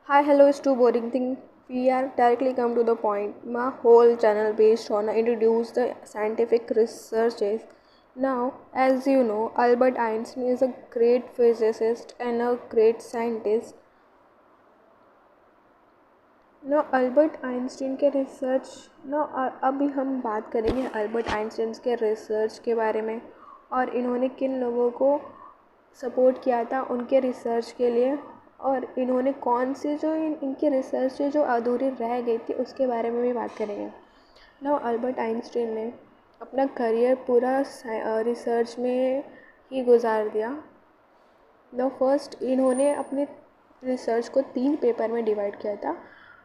Hi, hello, it's too boring thing. We are directly come to the point. My whole channel based on introduce the scientific researches. Now, as you know, Albert Einstein is a great physicist and a great scientist. Now, Albert Einstein के research अभी हम बात करेंगे Albert Einstein के research के बारे में और इन्होंने किन लोगों को सपोर्ट किया था उनके रिसर्च के लिए और इन्होंने कौन सी जो इनकी रिसर्च जो अधूरी रह गई थी उसके बारे में भी बात करेंगे। ना अल्बर्ट आइंस्टीन ने अपना करियर पूरा रिसर्च में ही गुजार दिया। ना फर्स्ट इन्होंने अपने रिसर्च को 3 पेपर में डिवाइड किया था।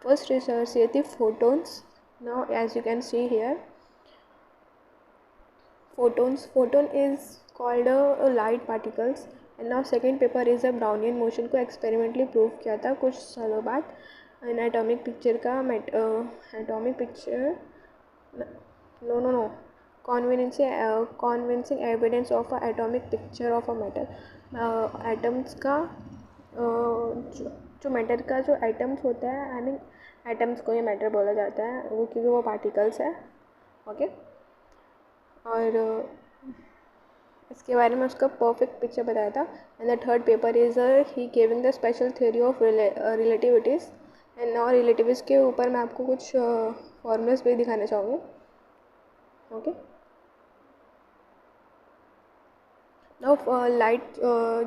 फर्स्ट रिसर्च ये थी photons. Now as you can see here photon is called light particles and now second paper is a Brownian motion को एक्सपेरिमेंटली प्रूव किया था कुछ सालों बाद एंड एटॉमिक पिक्चर का atomic picture no convincing evidence of a atomic picture of a metal. Atoms का जो matter का जो एटम्स होता है आई मीन एटम्स को ही मैटर बोला जाता है वो क्योंकि वो पार्टिकल्स है ओके और इसके बारे में उसका परफेक्ट पिक्चर बताया था। And the third paper is he giving the special theory of relativities and now relativities के ऊपर मैं आपको कुछ फॉर्मूलाज भी दिखाना चाहूँगी ओके। नाउ लाइट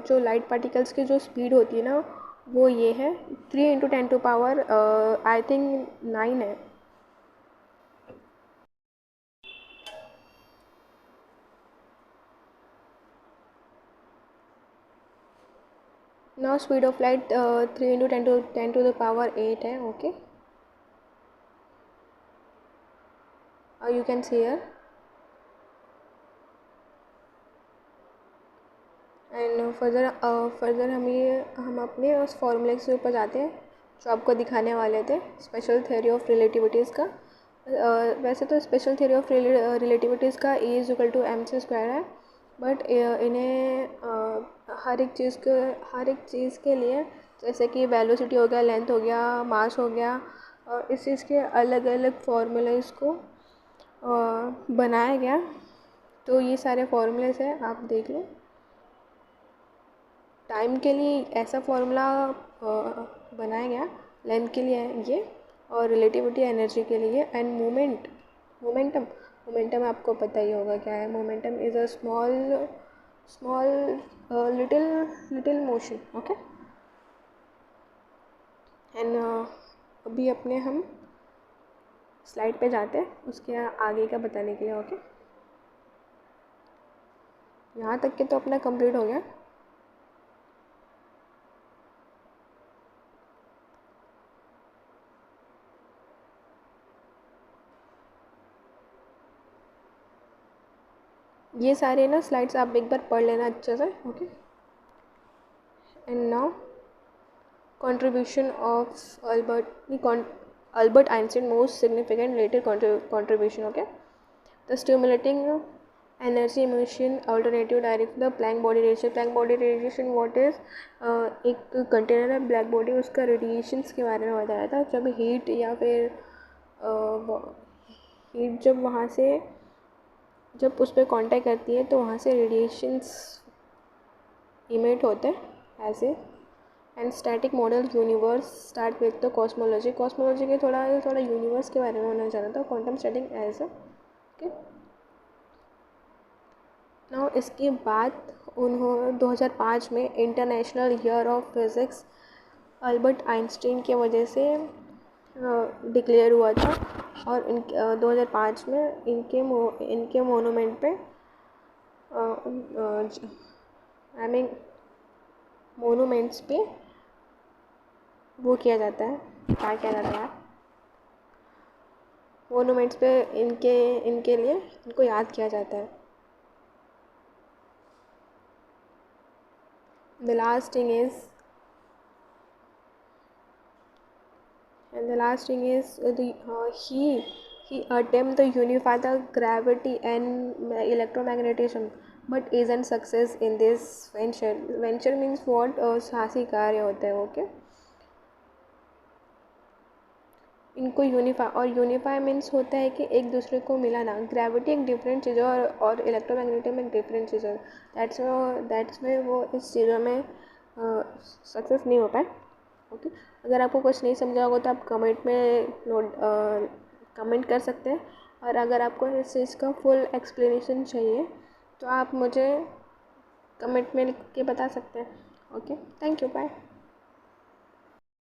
जो लाइट पार्टिकल्स की जो स्पीड होती है ना वो ये है 3 × 10⁻⁹ आई थिंक 9 है। नाउ स्पीड ऑफ लाइट 3 × 10⁸ है okay you can see here and further हम अपने उस फॉर्मूले के ऊपर जाते हैं जो आपको दिखाने वाले थे स्पेशल थ्योरी ऑफ रिलेटिविटीज़ का। वैसे तो स्पेशल थ्योरी ऑफ रिलेटिविटीज़ का E=mc² है बट इन्हें हर एक चीज़ के लिए जैसे कि वेलोसिटी हो गया लेंथ हो गया मास हो गया और इस चीज़ के अलग अलग फार्मूलेज को बनाया गया। तो ये सारे फार्मूलेज हैं आप देख लो। टाइम के लिए ऐसा फॉर्मूला बनाया गया लेंथ के लिए ये और रिलेटिविटी एनर्जी के लिए एंड मोमेंटम आपको पता ही होगा क्या है। Momentum is a small little motion okay and अभी अपने हम स्लाइड पे जाते हैं उसके आगे का बताने के लिए ओके। यहाँ तक के तो अपना कंप्लीट हो गया। ये सारे ना स्लाइड्स आप एक बार पढ़ लेना अच्छे से okay. And now contribution of Albert Einstein most significant later contribution okay the stimulating energy emission alternative direction the Planck body radiation what is एक कंटेनर है ब्लैक बॉडी उसका रेडिएशंस के बारे में बताया था। जब हीट या फिर हीट जब उस पर कांटेक्ट करती है तो वहाँ से रेडिएशंस इमिट होते हैं ऐसे। And static model universe start with the cosmology के थोड़ा यूनिवर्स के बारे में होना जाना था quantum static as okay. Now इसके बाद उन्होंने 2005 में International Year of Physics Albert Einstein के वजह से डिक्लेयर हुआ था और 2005 में इनके मोनूमेंट पे आई मीन मोनूमेंट्स पे वो किया जाता है क्या किया जाता है मोनूमेंट्स पे इनके लिए इनको याद किया जाता है। The last thing is he attempt to unify the gravity and electromagnetism but isn't success in this venture means what साहसी कार्य होता है ओके इनको यूनिफाई, और यूनिफाई मीन्स होता है कि एक दूसरे को मिलाना। ग्रेविटी एक डिफरेंट चीज़ है और इलेक्ट्रोमैग्नेटिज्म एक डिफरेंट चीज़ है। दैट्स में वो इस चीज़ों में सक्सेस नहीं हो पाए। ओके, अगर आपको कुछ नहीं समझा होगा तो आप कमेंट में कमेंट कर सकते हैं, और अगर आपको इस चीज़ का फुल एक्सप्लेनेशन चाहिए तो आप मुझे कमेंट में लिख के बता सकते हैं। Okay, thank you, bye.